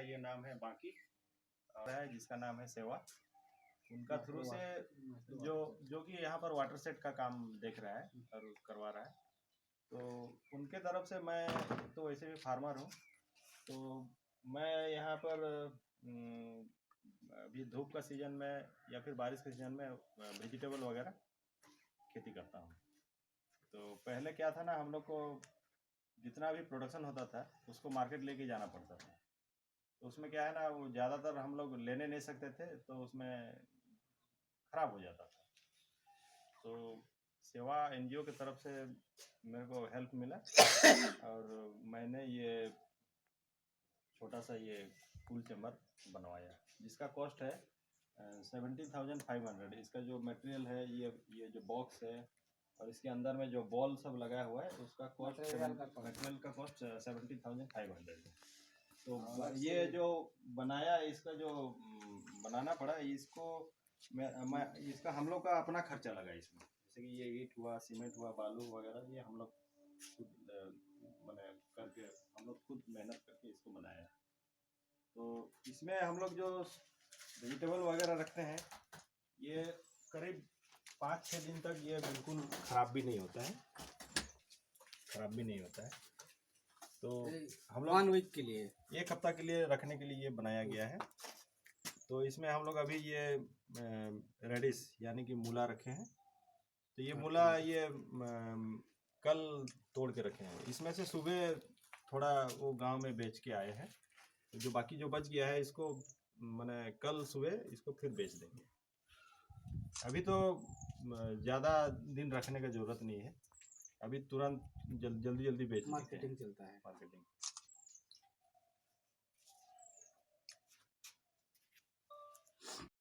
ये नाम है बाकी है, जिसका नाम है सेवा। उनका थ्रू से जो कि यहाँ पर वाटर सेट का काम देख रहा है और करवा रहा है, तो उनके तरफ से मैं तो वैसे भी फार्मर हूँ, तो मैं यहाँ पर अभी धूप का सीज़न में या फिर बारिश के सीज़न में वेजिटेबल वगैरह खेती करता हूँ। तो पहले क्या था ना, हम लोग को जितना भी प्रोडक्शन होता था उसको मार्केट लेके जाना पड़ता था। तो उसमें क्या है ना, वो ज़्यादातर हम लोग लेने नहीं सकते थे, तो उसमें ख़राब हो जाता था। तो सेवा एनजीओ की तरफ से मेरे को हेल्प मिला और मैंने ये छोटा सा ये कूल चैम्बर बनवाया, जिसका कॉस्ट है 17,500। इसका जो मटेरियल है, ये जो बॉक्स है और इसके अंदर में जो बॉल सब लगाया हुआ है, उसका कॉस्ट मटेरियल का कॉस्ट 17,500 है। तो ये जो बनाया, इसका जो बनाना पड़ा, इसको मैं इसका हम लोग का अपना खर्चा लगा इसमें। जैसे कि ये ईंट हुआ, सीमेंट हुआ, बालू वगैरह, ये हम लोग खुद मैंने करके, हम लोग खुद मेहनत करके इसको बनाया। तो इसमें हम लोग जो वेजिटेबल वगैरह रखते हैं, ये करीब 5-6 दिन तक ये बिल्कुल ख़राब भी नहीं होता है, तो हम लोग 1 वीक के लिए, 1 हफ्ता के लिए रखने के लिए ये बनाया गया है। तो इसमें हम लोग अभी ये रेडिश यानी कि मूला रखे हैं। तो ये मूला ये कल तोड़ के रखे हैं। इसमें से सुबह थोड़ा वो गांव में बेच के आए हैं, तो जो बाकी जो बच गया है, इसको मैंने कल सुबह इसको फिर बेच देंगे। अभी तो ज़्यादा दिन रखने का ज़रूरत नहीं है, अभी तुरंत जल्दी बेच देते हैं। मार्केटिंग चलता है। मार्केटिंग